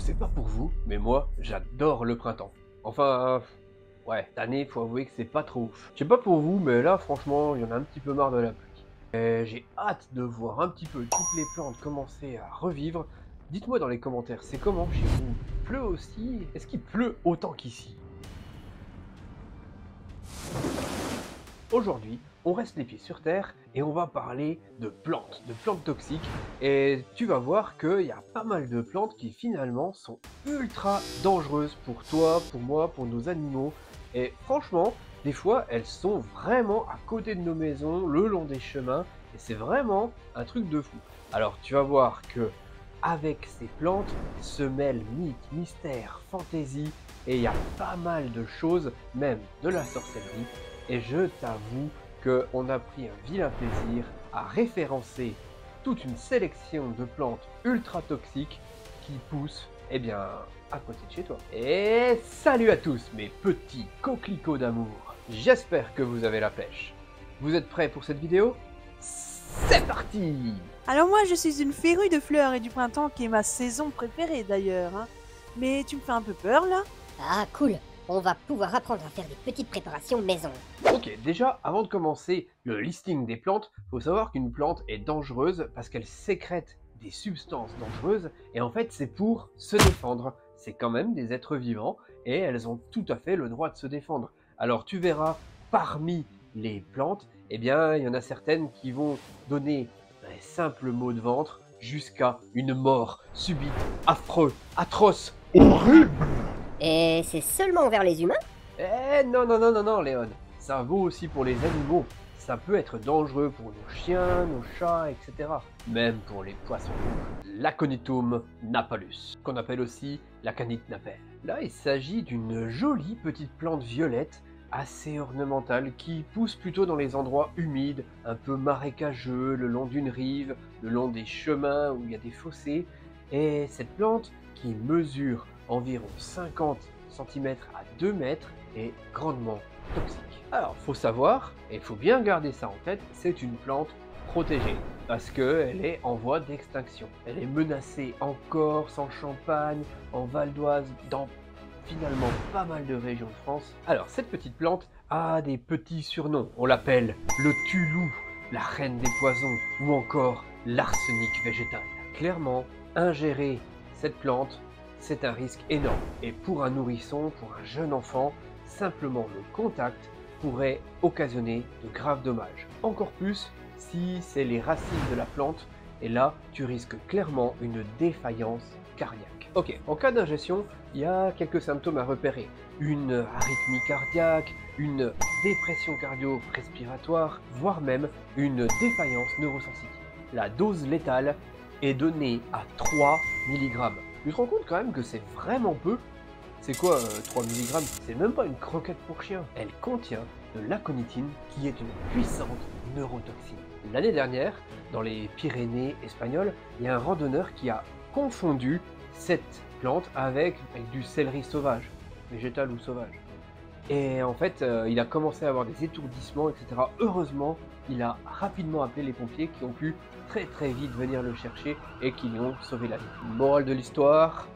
sais pas pour vous, mais moi, j'adore le printemps. Enfin, ouais, cette année, faut avouer que c'est pas trop ouf. Je sais pas pour vous, mais là, franchement, il y en a un petit peu marre de la pluie. Et j'ai hâte de voir un petit peu toutes les plantes commencer à revivre. Dites-moi dans les commentaires, c'est comment chez vous? Il pleut aussi? Est-ce qu'il pleut autant qu'ici? Aujourd'hui, on reste les pieds sur terre et on va parler de plantes toxiques. Et tu vas voir qu'il y a pas mal de plantes qui finalement sont ultra dangereuses pour toi, pour moi, pour nos animaux. Et franchement, des fois, elles sont vraiment à côté de nos maisons, le long des chemins, et c'est vraiment un truc de fou. Alors tu vas voir que avec ces plantes se mêlent mythes, mystères, fantaisie, et il y a pas mal de choses, même de la sorcellerie. Et je t'avoue qu'on a pris un vilain plaisir à référencer toute une sélection de plantes ultra toxiques qui poussent, eh bien, à côté de chez toi. Et salut à tous mes petits coquelicots d'amour, j'espère que vous avez la pêche. Vous êtes prêts pour cette vidéo? C'est parti! Alors moi je suis une férue de fleurs et du printemps qui est ma saison préférée d'ailleurs. Mais tu me fais un peu peur là? Ah cool, on va pouvoir apprendre à faire des petites préparations maison. Ok, déjà, avant de commencer le listing des plantes, faut savoir qu'une plante est dangereuse parce qu'elle sécrète des substances dangereuses et en fait c'est pour se défendre. C'est quand même des êtres vivants et elles ont tout à fait le droit de se défendre. Alors tu verras, parmi les plantes, eh bien il y en a certaines qui vont donner un simple maux de ventre jusqu'à une mort subite, affreux, atroce, horrible. Et c'est seulement envers les humains? Eh non, non, non, non, non, Léon. Ça vaut aussi pour les animaux. Ça peut être dangereux pour nos chiens, nos chats, etc. Même pour les poissons rouges. L'aconitum napalus, qu'on appelle aussi l'acanite napelle. Là, il s'agit d'une jolie petite plante violette, assez ornementale, qui pousse plutôt dans les endroits humides, un peu marécageux, le long d'une rive, le long des chemins où il y a des fossés. Et cette plante, qui mesure environ 50 cm à 2 mètres, est grandement toxique. Alors, faut savoir, et il faut bien garder ça en tête, c'est une plante protégée, parce qu'elle est en voie d'extinction. Elle est menacée en Corse, en Champagne, en Val d'Oise, dans finalement pas mal de régions de France. Alors, cette petite plante a des petits surnoms. On l'appelle le tulou, la reine des poisons, ou encore l'arsenic végétal. Clairement, ingérer cette plante, c'est un risque énorme. Et pour un nourrisson, pour un jeune enfant, simplement le contact pourrait occasionner de graves dommages. Encore plus si c'est les racines de la plante, et là, tu risques clairement une défaillance cardiaque. Ok, en cas d'ingestion, il y a quelques symptômes à repérer. Une arythmie cardiaque, une dépression cardio-respiratoire, voire même une défaillance neurosensitive. La dose létale est donnée à 3 mg. Tu te rends compte quand même que c'est vraiment peu? C'est quoi 3 mg? C'est même pas une croquette pour chien. Elle contient de l'aconitine qui est une puissante neurotoxine. L'année dernière, dans les Pyrénées espagnoles, il y a un randonneur qui a confondu cette plante avec du céleri sauvage, végétal ou sauvage. Et en fait, il a commencé à avoir des étourdissements, etc. Heureusement, il a rapidement appelé les pompiers qui ont pu très vite venir le chercher et qui lui ont sauvé la vie. Morale de l'histoire,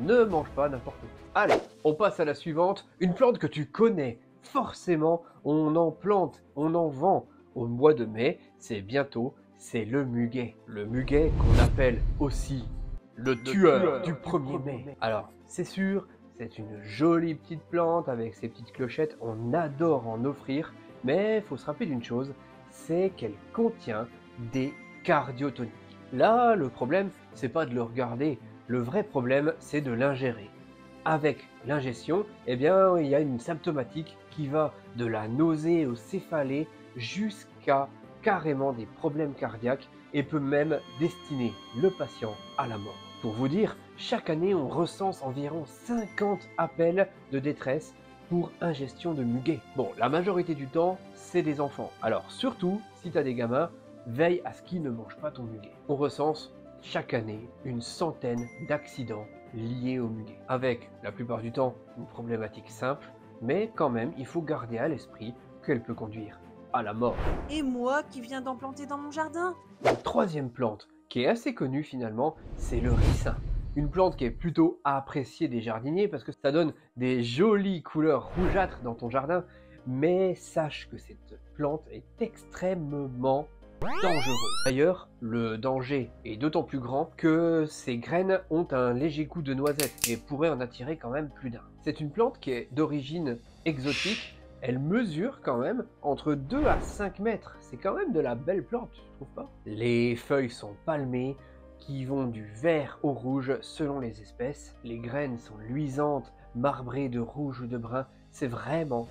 ne mange pas n'importe quoi. Allez, on passe à la suivante. Une plante que tu connais forcément, on en plante, on en vend au mois de mai, c'est bientôt, c'est le muguet. Le muguet qu'on appelle aussi le tueur du 1er mai. Alors, c'est sûr, c'est une jolie petite plante avec ses petites clochettes, on adore en offrir, mais il faut se rappeler d'une chose, c'est qu'elle contient des cardiotoniques. Là, le problème, c'est pas de le regarder, le vrai problème, c'est de l'ingérer. Avec l'ingestion, eh bien, il y a une symptomatique qui va de la nausée aux céphalées jusqu'à carrément des problèmes cardiaques et peut même destiner le patient à la mort. Pour vous dire, chaque année, on recense environ 50 appels de détresse pour ingestion de muguet. Bon, la majorité du temps, c'est des enfants. Alors surtout, si tu as des gamins, veille à ce qu'ils ne mangent pas ton muguet. On recense chaque année une centaine d'accidents liés au muguet. Avec, la plupart du temps, une problématique simple, mais quand même, il faut garder à l'esprit qu'elle peut conduire à la mort. Et moi qui viens d'en planter dans mon jardin? La troisième plante, qui est assez connue finalement, c'est le ricin. Une plante qui est plutôt appréciée des jardiniers parce que ça donne des jolies couleurs rougeâtres dans ton jardin. Mais sache que cette plante est extrêmement dangereux. D'ailleurs, le danger est d'autant plus grand que ses graines ont un léger goût de noisette et pourraient en attirer quand même plus d'un. C'est une plante qui est d'origine exotique. Elle mesure quand même entre 2 à 5 mètres. C'est quand même de la belle plante, tu trouves pas? Les feuilles sont palmées, qui vont du vert au rouge selon les espèces. Les graines sont luisantes, marbrées de rouge ou de brun. C'est vraiment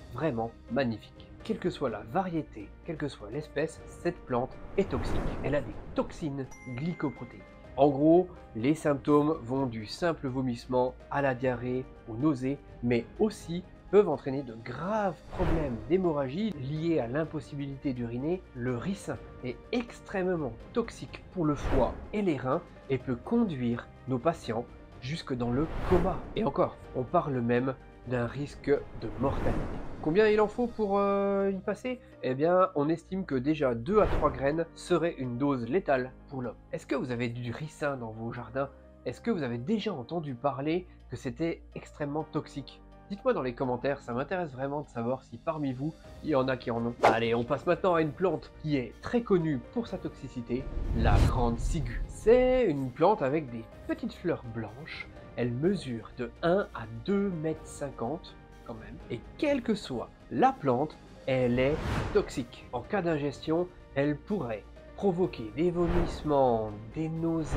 magnifique. Quelle que soit la variété, quelle que soit l'espèce, cette plante est toxique. Elle a des toxines glycoprotéiques. En gros, les symptômes vont du simple vomissement à la diarrhée, aux nausées, mais aussi peuvent entraîner de graves problèmes d'hémorragie liés à l'impossibilité d'uriner. Le ricin est extrêmement toxique pour le foie et les reins et peut conduire nos patients jusque dans le coma. Et encore, on parle même d'un risque de mortalité. Combien il en faut pour y passer? Eh bien, on estime que déjà 2 à 3 graines seraient une dose létale pour l'homme. Est-ce que vous avez du ricin dans vos jardins? Est-ce que vous avez déjà entendu parler que c'était extrêmement toxique? Dites-moi dans les commentaires, ça m'intéresse vraiment de savoir si parmi vous, il y en a qui en ont. Allez, on passe maintenant à une plante qui est très connue pour sa toxicité, la grande ciguë. C'est une plante avec des petites fleurs blanches. Elle mesure de 1 à 2,50 m quand même. Et quelle que soit la plante, elle est toxique. En cas d'ingestion, elle pourrait provoquer des vomissements, des nausées,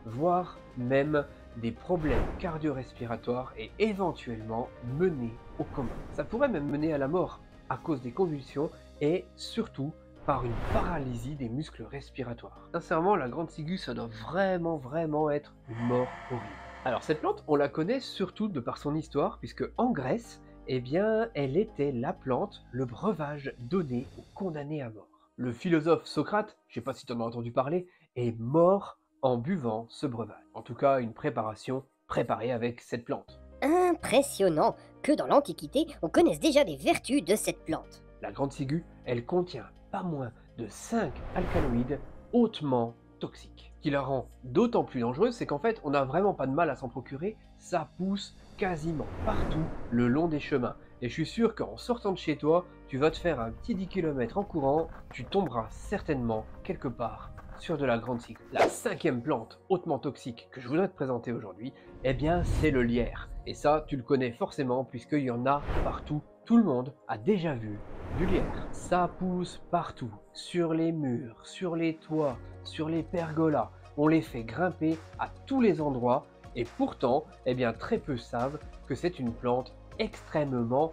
voire même des problèmes cardio-respiratoires et éventuellement mener au coma. Ça pourrait même mener à la mort à cause des convulsions et surtout par une paralysie des muscles respiratoires. Sincèrement, la grande ciguë, ça doit vraiment être une mort horrible. Alors cette plante, on la connaît surtout de par son histoire, puisque en Grèce, eh bien, elle était la plante, le breuvage donné aux condamnés à mort. Le philosophe Socrate, je sais pas si tu en as entendu parler, est mort en buvant ce breuvage. En tout cas, une préparation préparée avec cette plante. Impressionnant que dans l'Antiquité, on connaisse déjà des vertus de cette plante. La grande ciguë, elle contient pas moins de 5 alcaloïdes hautement toxiques. Ce qui la rend d'autant plus dangereuse, c'est qu'en fait, on n'a vraiment pas de mal à s'en procurer. Ça pousse quasiment partout le long des chemins. Et je suis sûr qu'en sortant de chez toi, tu vas te faire un petit 10 km en courant, tu tomberas certainement quelque part sur de la grande ciguë. La 5e plante hautement toxique que je voudrais te présenter aujourd'hui, eh bien c'est le lierre. Et ça, tu le connais forcément puisqu'il y en a partout. Tout le monde a déjà vu du lierre. Ça pousse partout, sur les murs, sur les toits, sur les pergolas. On les fait grimper à tous les endroits et pourtant, eh bien très peu savent que c'est une plante extrêmement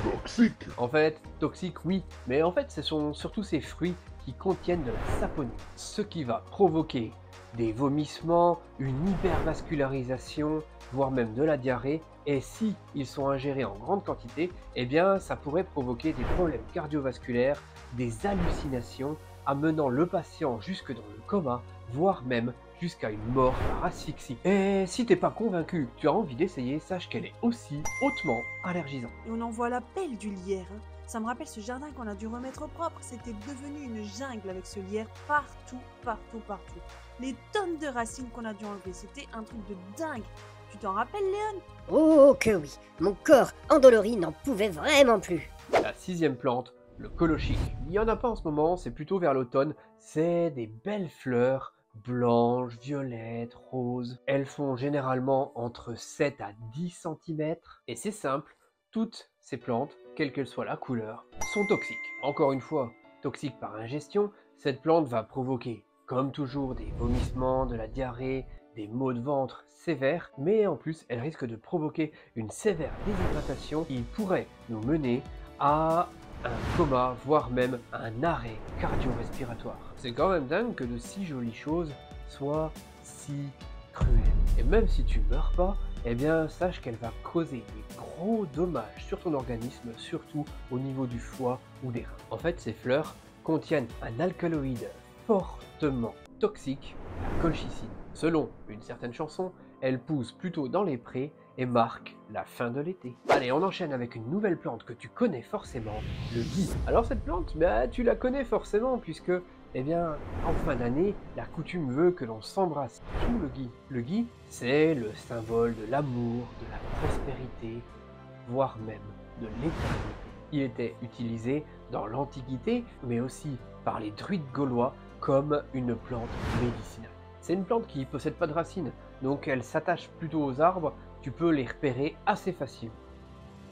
Toxique. En fait, toxique oui, mais en fait ce sont surtout ces fruits qui contiennent de la saponine, ce qui va provoquer des vomissements, une hypervascularisation, voire même de la diarrhée, et si ils sont ingérés en grande quantité, eh bien ça pourrait provoquer des problèmes cardiovasculaires, des hallucinations, amenant le patient jusque dans le coma, voire même jusqu'à une mort par asphyxie. Et si t'es pas convaincu, tu as envie d'essayer, sache qu'elle est aussi hautement allergisante. Et on en voit la pelle du lierre. Hein. Ça me rappelle ce jardin qu'on a dû remettre au propre. C'était devenu une jungle avec ce lierre partout. Les tonnes de racines qu'on a dû enlever, c'était un truc de dingue. Tu t'en rappelles, Léon? Oh que oui, mon corps endolori n'en pouvait vraiment plus. La 6e plante, le colochique. Il n'y en a pas en ce moment, c'est plutôt vers l'automne. C'est des belles fleurs blanches, violettes, roses. Elles font généralement entre 7 à 10 cm. Et c'est simple, toutes ces plantes, quelle qu'elle soit la couleur, sont toxiques. Encore une fois, toxiques par ingestion, cette plante va provoquer, comme toujours, des vomissements, de la diarrhée, des maux de ventre sévères, mais en plus, elle risque de provoquer une sévère déshydratation qui pourrait nous mener à un coma, voire même un arrêt cardio-respiratoire. C'est quand même dingue que de si jolies choses soient si cruelles. Et même si tu meurs pas, eh bien sache qu'elle va causer des gros dommages sur ton organisme, surtout au niveau du foie ou des reins. En fait, ces fleurs contiennent un alcaloïde fortement toxique, la colchicine. Selon une certaine chanson, elle pousse plutôt dans les prés et marque la fin de l'été. Allez, on enchaîne avec une nouvelle plante que tu connais forcément, le gui. Alors cette plante, tu la connais forcément puisque Eh bien, en fin d'année, la coutume veut que l'on s'embrasse sous le gui. Le gui, c'est le symbole de l'amour, de la prospérité, voire même de l'éternité. Il était utilisé dans l'Antiquité, mais aussi par les druides gaulois comme une plante médicinale. C'est une plante qui ne possède pas de racines, donc elle s'attache plutôt aux arbres, tu peux les repérer assez facilement.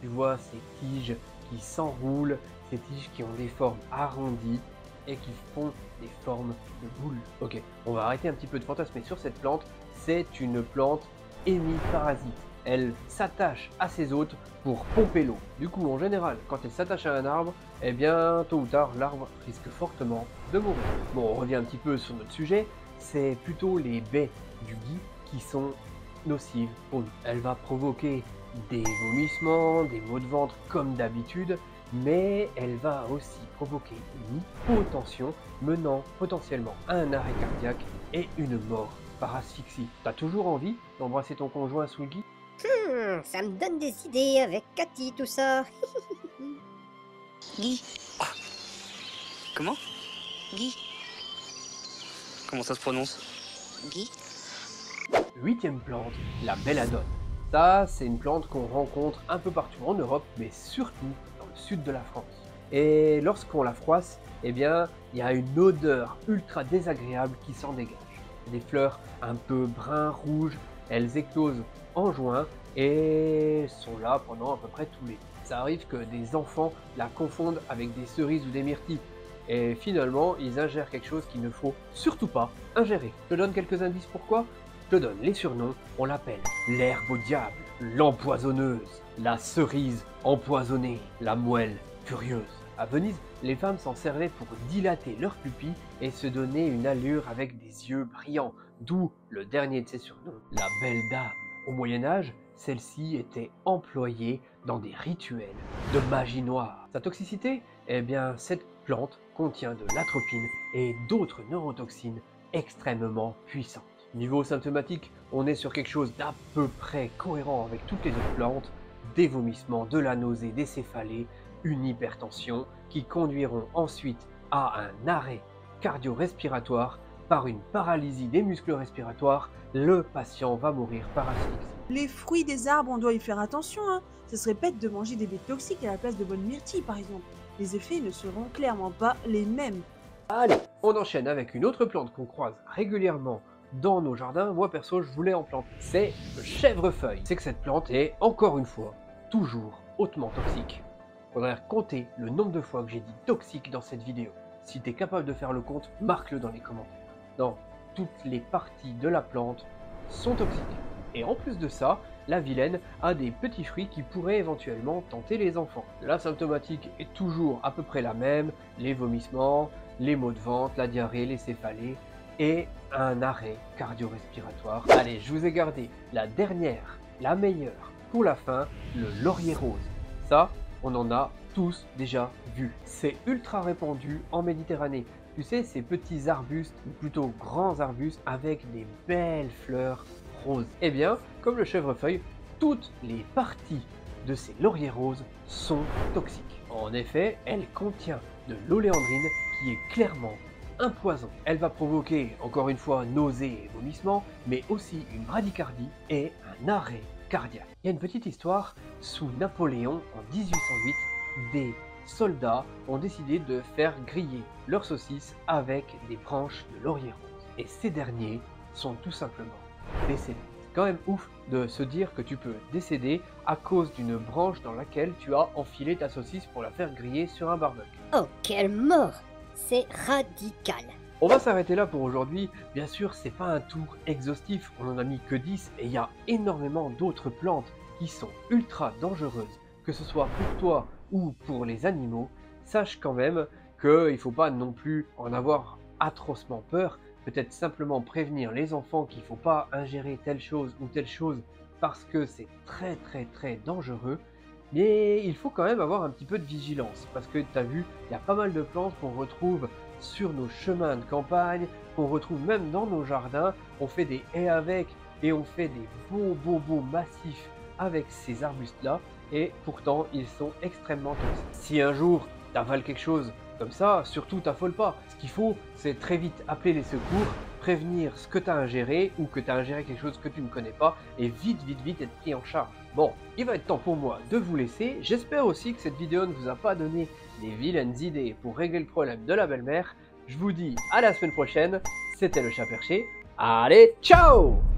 Tu vois ces tiges qui s'enroulent, ces tiges qui ont des formes arrondies et qui font des formes de boules. Ok, on va arrêter un petit peu de fantasmer sur cette plante. C'est une plante hémiparasite. Elle s'attache à ses hôtes pour pomper l'eau. Du coup, en général, quand elle s'attache à un arbre, eh bien, tôt ou tard, l'arbre risque fortement de mourir. Bon, on revient un petit peu sur notre sujet. C'est plutôt les baies du gui qui sont nocives pour nous. Elle va provoquer des vomissements, des maux de ventre comme d'habitude, mais elle va aussi provoquer une hypotension menant potentiellement à un arrêt cardiaque et une mort par asphyxie. T'as toujours envie d'embrasser ton conjoint sous le gui? Ça me donne des idées avec Cathy, tout ça. Guy. Comment? Guy. Comment ça se prononce? Guy. 8e plante, la belladone. Ça, c'est une plante qu'on rencontre un peu partout en Europe, mais surtout dans le sud de la France. Et lorsqu'on la froisse, eh bien, il y a une odeur ultra désagréable qui s'en dégage. Des fleurs un peu brun-rouge, elles éclosent en juin et sont là pendant à peu près tout l'été. Ça arrive que des enfants la confondent avec des cerises ou des myrtilles. Et finalement, ils ingèrent quelque chose qu'il ne faut surtout pas ingérer. Je te donne quelques indices pourquoi? Je te donne les surnoms. On l'appelle l'herbe au diable, l'empoisonneuse, la cerise empoisonnée, la moelle furieuse. À Venise, les femmes s'en servaient pour dilater leurs pupilles et se donner une allure avec des yeux brillants, d'où le dernier de ses surnoms, la belle dame. Au Moyen-Âge, celle-ci était employée dans des rituels de magie noire. Sa toxicité? Eh bien, cette plante contient de l'atropine et d'autres neurotoxines extrêmement puissantes. Niveau symptomatique, on est sur quelque chose d'à peu près cohérent avec toutes les autres plantes, des vomissements, de la nausée, des céphalées, une hypertension qui conduiront ensuite à un arrêt cardio-respiratoire par une paralysie des muscles respiratoires. Le patient va mourir par asphyxie. Les fruits des arbres, on doit y faire attention, hein. Ce serait bête de manger des baies toxiques à la place de bonnes myrtilles, par exemple. Les effets ne seront clairement pas les mêmes. Allez, on enchaîne avec une autre plante qu'on croise régulièrement dans nos jardins. Moi perso, je voulais en planter. C'est le chèvrefeuille. C'est que cette plante est, encore une fois, toujours hautement toxique. Faudrait compter le nombre de fois que j'ai dit toxique dans cette vidéo. Si tu es capable de faire le compte, marque-le dans les commentaires. Non, toutes les parties de la plante sont toxiques. Et en plus de ça, la vilaine a des petits fruits qui pourraient éventuellement tenter les enfants. La symptomatique est toujours à peu près la même, les vomissements, les maux de ventre, la diarrhée, les céphalées et un arrêt cardio-respiratoire. Allez, je vous ai gardé la dernière, la meilleure pour la fin, le laurier rose. Ça, on en a tous déjà vu. C'est ultra répandu en Méditerranée. Tu sais, ces petits arbustes, ou plutôt grands arbustes, avec des belles fleurs roses. Eh bien, comme le chèvrefeuille, toutes les parties de ces lauriers roses sont toxiques. En effet, elle contient de l'oléandrine qui est clairement un poison. Elle va provoquer, encore une fois, nausées et vomissements, mais aussi une bradycardie et un arrêt cardiaque. Il y a une petite histoire, sous Napoléon en 1808, des soldats ont décidé de faire griller leurs saucisses avec des branches de laurier rose. Et ces derniers sont tout simplement décédés. C'est quand même ouf de se dire que tu peux décéder à cause d'une branche dans laquelle tu as enfilé ta saucisse pour la faire griller sur un barbecue. Oh, quelle mort! C'est radical. On va s'arrêter là pour aujourd'hui. Bien sûr, c'est pas un tour exhaustif, on en a mis que 10 et il y a énormément d'autres plantes qui sont ultra dangereuses, que ce soit pour toi ou pour les animaux. Sache quand même qu'il ne faut pas non plus en avoir atrocement peur, peut-être simplement prévenir les enfants qu'il ne faut pas ingérer telle chose ou telle chose parce que c'est très dangereux. Mais il faut quand même avoir un petit peu de vigilance parce que tu as vu, il y a pas mal de plantes qu'on retrouve sur nos chemins de campagne, qu'on retrouve même dans nos jardins. On fait des haies avec et on fait des beaux massifs avec ces arbustes là et pourtant ils sont extrêmement toxiques. Si un jour tu avales quelque chose Comme ça, surtout t'affole pas. Ce qu'il faut, c'est très vite appeler les secours, prévenir ce que tu as ingéré ou que tu as ingéré quelque chose que tu ne connais pas et vite être pris en charge. Bon, il va être temps pour moi de vous laisser. J'espère aussi que cette vidéo ne vous a pas donné des vilaines idées pour régler le problème de la belle-mère. Je vous dis à la semaine prochaine. C'était le Chat Perché. Allez, ciao!